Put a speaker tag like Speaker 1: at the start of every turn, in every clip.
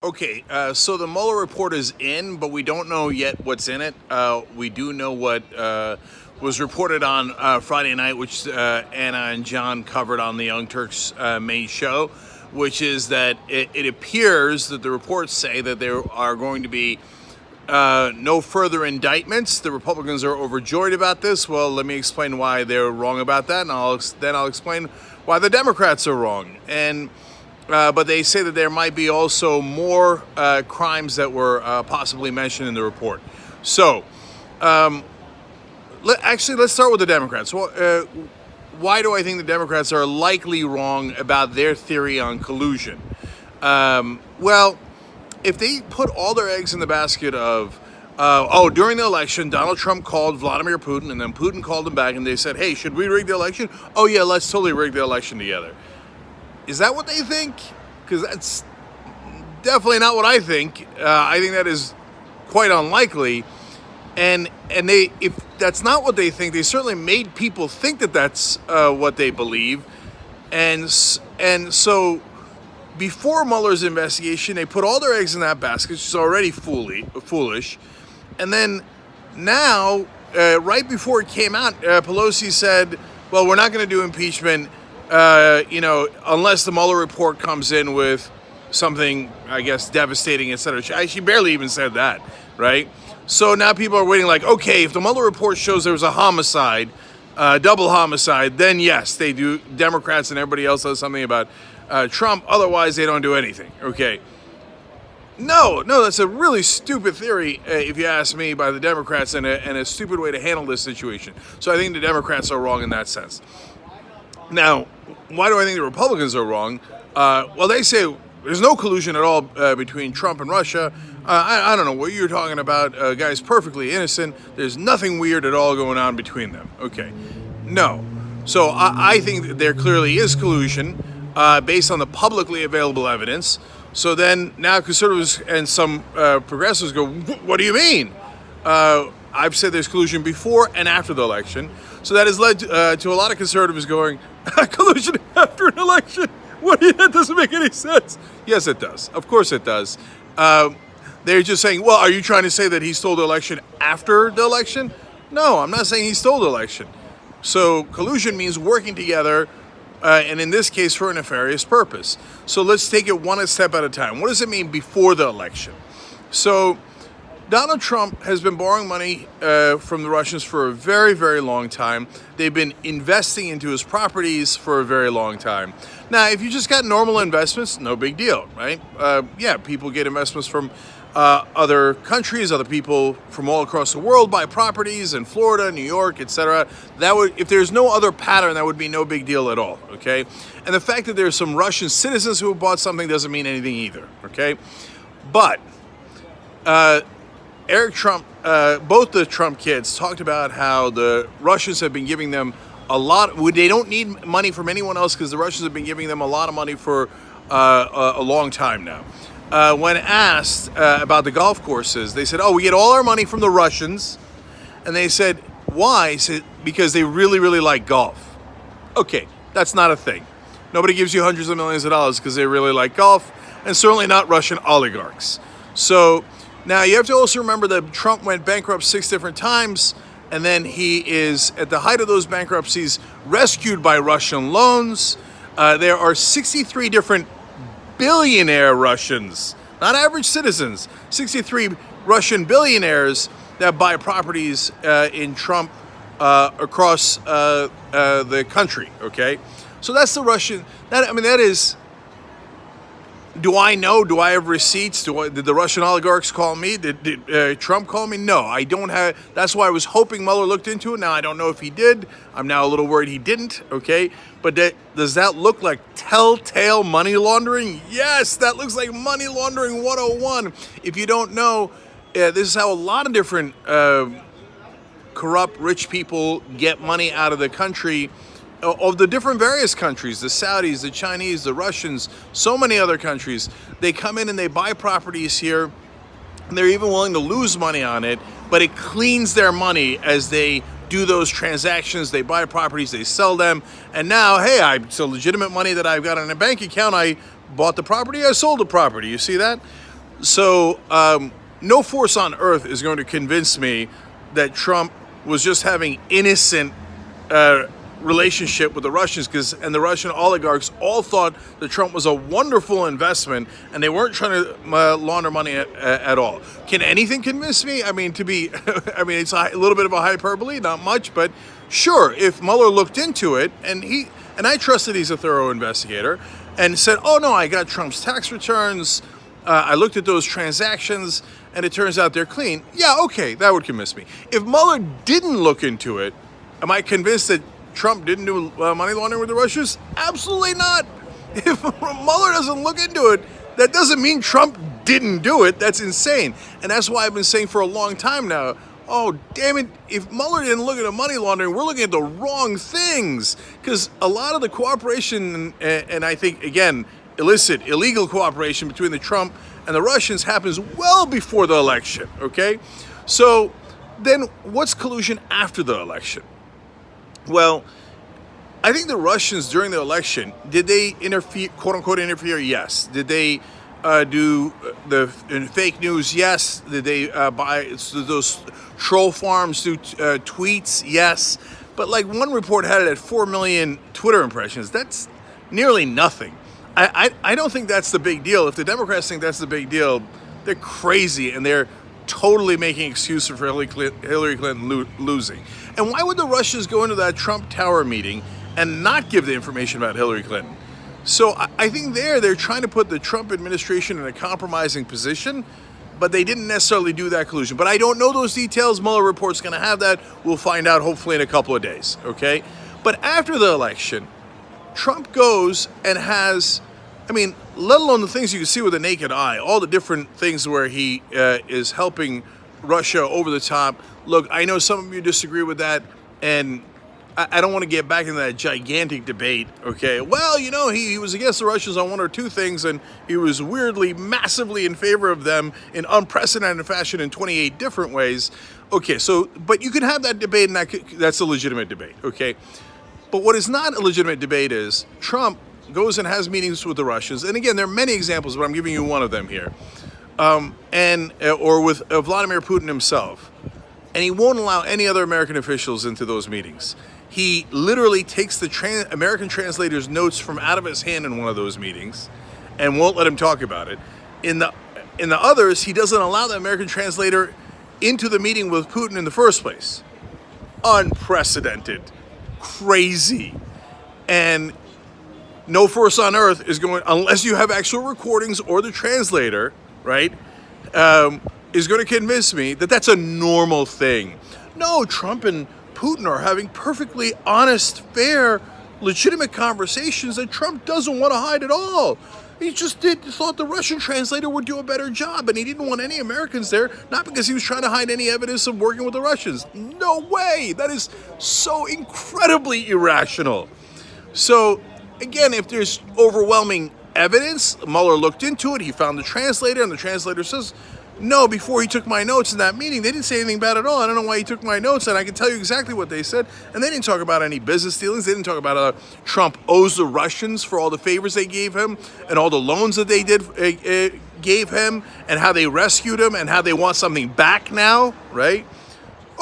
Speaker 1: Okay, so the Mueller report is in, but we don't know yet what's in it. We do know what was reported on Friday night, which Anna and John covered on the Young Turks main show, which is that it appears that the reports say that there are going to be no further indictments. The Republicans are overjoyed about this. Well, let me explain why they're wrong about that, and then I'll explain why the Democrats are wrong. But they say that there might be also more crimes that were possibly mentioned in the report. So, let's start with the Democrats. Well, why do I think the Democrats are likely wrong about their theory on collusion? Well, if they put all their eggs in the basket of, during the election, Donald Trump called Vladimir Putin, and then Putin called him back, and they said, hey, should we rig the election? Oh, yeah, let's totally rig the election together. Is that what they think? Because that's definitely not what I think. I think that is quite unlikely. And if that's not what they think, they certainly made people think that that's what they believe. And so before Mueller's investigation, they put all their eggs in that basket, which is already foolish. And then now, right before it came out, Pelosi said, well, we're not going to do impeachment unless the Mueller report comes in with something, I guess, devastating, et cetera. She barely even said that, right? So now people are waiting like, okay, if the Mueller report shows there was a homicide, double homicide, then yes, they do. Democrats and everybody else does something about Trump. Otherwise, they don't do anything, okay? No, that's a really stupid theory, if you ask me, by the Democrats, and a stupid way to handle this situation. So I think the Democrats are wrong in that sense. Now, why do I think the Republicans are wrong? Well, they say there's no collusion at all between Trump and Russia. I don't know what you're talking about. Guy's perfectly innocent. There's nothing weird at all going on between them. Okay. No. So I think that there clearly is collusion based on the publicly available evidence. So then now conservatives and some progressives go, what do you mean? I've said there's collusion before and after the election. So that has led to a lot of conservatives going, collusion after an election? That doesn't make any sense. Yes, it does. Of course it does. They're just saying, well, are you trying to say that he stole the election after the election? No, I'm not saying he stole the election. So collusion means working together, and in this case, for a nefarious purpose. So let's take it one step at a time. What does it mean before the election? So Donald Trump has been borrowing money from the Russians for a very, very long time. They've been investing into his properties for a very long time. Now, if you just got normal investments, no big deal, right? People get investments from other countries, other people from all across the world buy properties in Florida, New York, etc. If there's no other pattern, that would be no big deal at all, okay? And the fact that there's some Russian citizens who have bought something doesn't mean anything either, okay? But Eric Trump, both the Trump kids talked about how the Russians have been giving them a lot. They don't need money from anyone else because the Russians have been giving them a lot of money for a long time now. When asked about the golf courses, they said, we get all our money from the Russians. And they said, why? He said, because they really, really like golf. Okay, that's not a thing. Nobody gives you hundreds of millions of dollars because they really like golf, and certainly not Russian oligarchs. So now you have to also remember that Trump went bankrupt 6 different times, and then he is, at the height of those bankruptcies, rescued by Russian loans. There are 63 different billionaire Russians, not average citizens, 63 Russian billionaires that buy properties in Trump across the country, okay? So that's the Russian, that is, do I know? Do I have receipts? Did the Russian oligarchs call me? Did Trump call me? No, I don't have. That's why I was hoping Mueller looked into it. Now, I don't know if he did. I'm now a little worried he didn't, okay? But does that look like telltale money laundering? Yes, that looks like money laundering 101. If you don't know, this is how a lot of different corrupt rich people get money out of the country, of the different various countries, the Saudis, the Chinese, the Russians, so many other countries. They come in and they buy properties here, and they're even willing to lose money on it, but it cleans their money as they do those transactions. They buy properties, they sell them, and now, hey, it's a legitimate money that I've got in a bank account. I bought the property, I sold the property. You see that? So, no force on earth is going to convince me that Trump was just having innocent relationship with the Russians, and the Russian oligarchs all thought that Trump was a wonderful investment, and they weren't trying to launder money at all. Can anything convince me? I mean, I mean, it's a little bit of a hyperbole, not much, but sure. If Mueller looked into it, and I trust that he's a thorough investigator, and said, "Oh no, I got Trump's tax returns. I looked at those transactions, and it turns out they're clean." Yeah, okay, that would convince me. If Mueller didn't look into it, am I convinced that Trump didn't do money laundering with the Russians? Absolutely not. If Mueller doesn't look into it, that doesn't mean Trump didn't do it. That's insane. And that's why I've been saying for a long time now, oh, damn it, if Mueller didn't look into money laundering, we're looking at the wrong things. Because a lot of the cooperation, and I think, again, illicit, illegal cooperation between the Trump and the Russians happens well before the election, okay? So then what's collusion after the election? Well, I think the Russians during the election, did they interfere, quote unquote interfere? Yes. Did they do the fake news? Yes. Did they buy those troll farms, do tweets? Yes. But like one report had it at 4 million Twitter impressions. That's nearly nothing. I don't think that's the big deal. If the Democrats think that's the big deal, they're crazy, and they're totally making excuses for Hillary Clinton losing. And why would the Russians go into that Trump Tower meeting and not give the information about Hillary Clinton? So I think they're trying to put the Trump administration in a compromising position, but they didn't necessarily do that collusion. But I don't know those details. Mueller report's going to have that. We'll find out hopefully in a couple of days, okay? But after the election, Trump goes and has, I mean, let alone the things you can see with the naked eye, all the different things where he is helping Russia over the top. Look, I know some of you disagree with that, and I don't want to get back into that gigantic debate, okay? Well, you know, he was against the Russians on one or two things, and he was weirdly, massively in favor of them in unprecedented fashion in 28 different ways. Okay, so, but you can have that debate, and that's a legitimate debate, okay? But what is not a legitimate debate is Trump goes and has meetings with the Russians, and again, there are many examples, but I'm giving you one of them here, or with Vladimir Putin himself, and he won't allow any other American officials into those meetings. He literally takes the American translator's notes from out of his hand in one of those meetings, and won't let him talk about it. In the others, he doesn't allow the American translator into the meeting with Putin in the first place. Unprecedented, crazy, and no force on earth is going, unless you have actual recordings or the translator, right, is going to convince me that that's a normal thing. No, Trump and Putin are having perfectly honest, fair, legitimate conversations that Trump doesn't want to hide at all. He just thought the Russian translator would do a better job, and he didn't want any Americans there, not because he was trying to hide any evidence of working with the Russians. No way! That is so incredibly irrational. So, again, if there's overwhelming evidence, Mueller looked into it, he found the translator, and the translator says, no, before he took my notes in that meeting, they didn't say anything bad at all. I don't know why he took my notes, and I can tell you exactly what they said. And they didn't talk about any business dealings. They didn't talk about Trump owes the Russians for all the favors they gave him and all the loans that they gave him and how they rescued him and how they want something back now, right?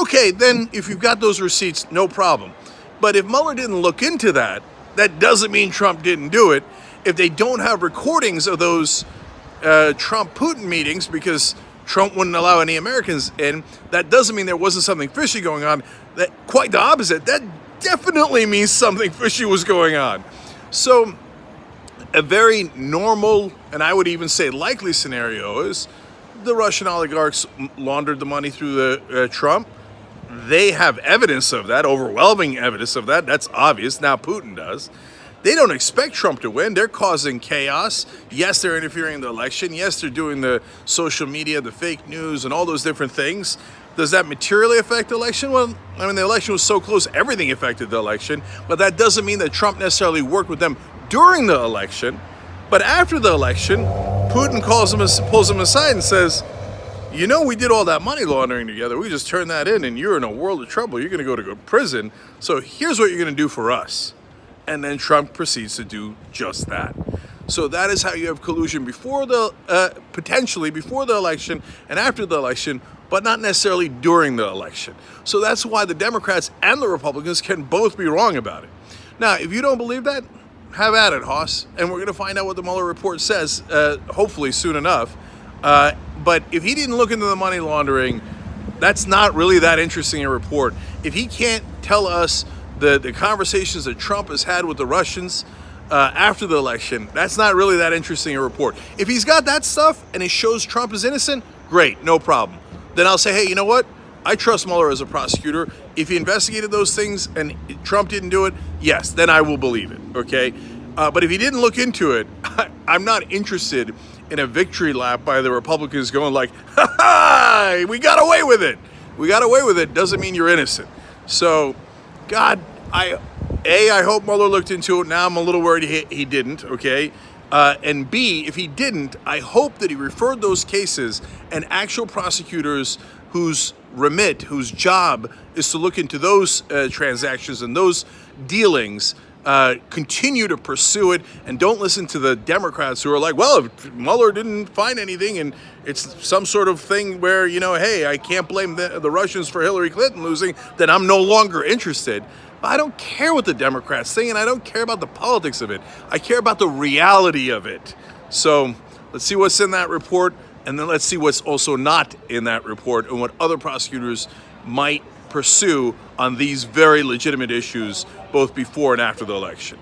Speaker 1: Okay, then if you've got those receipts, no problem. But if Mueller didn't look into that, that doesn't mean Trump didn't do it. If they don't have recordings of those Trump-Putin meetings because Trump wouldn't allow any Americans in, that doesn't mean there wasn't something fishy going on. That quite the opposite. That definitely means something fishy was going on. So a very normal, and I would even say likely scenario is the Russian oligarchs laundered the money through the Trump. They have evidence of that, overwhelming evidence of that. That's obvious. Now Putin does. They don't expect Trump to win. They're causing chaos. Yes, they're interfering in the election. Yes, they're doing the social media, the fake news, and all those different things. Does that materially affect the election? Well, I mean, the election was so close, everything affected the election. But that doesn't mean that Trump necessarily worked with them during the election. But after the election, Putin pulls him aside and says, you know, we did all that money laundering together. We just turned that in, and you're in a world of trouble. You're going to go to prison. So here's what you're going to do for us. And then Trump proceeds to do just that. So that is how you have collusion before the potentially before the election and after the election, but not necessarily during the election. So that's why the Democrats and the Republicans can both be wrong about it. Now, if you don't believe that, have at it, Hoss. And we're going to find out what the Mueller report says, hopefully soon enough. But if he didn't look into the money laundering, that's not really that interesting a report. If he can't tell us the conversations that Trump has had with the Russians after the election, that's not really that interesting a report. If he's got that stuff and it shows Trump is innocent, great, no problem. Then I'll say, hey, you know what? I trust Mueller as a prosecutor. If he investigated those things and Trump didn't do it, yes, then I will believe it, okay? But if he didn't look into it, I'm not interested in a victory lap by the Republicans going like, ha ha, we got away with it. We got away with it doesn't mean you're innocent. So, God, I hope Mueller looked into it. Now I'm a little worried he didn't, okay? And B, if he didn't, I hope that he referred those cases and actual prosecutors whose job is to look into those transactions and those dealings, continue to pursue it, and don't listen to the Democrats who are like, well, if Mueller didn't find anything and it's some sort of thing where, hey, I can't blame the Russians for Hillary Clinton losing, then I'm no longer interested. I don't care what the Democrats think, and I don't care about the politics of it. I care about the reality of it. So let's see what's in that report, and then let's see what's also not in that report and what other prosecutors might pursue on these very legitimate issues, both before and after the election.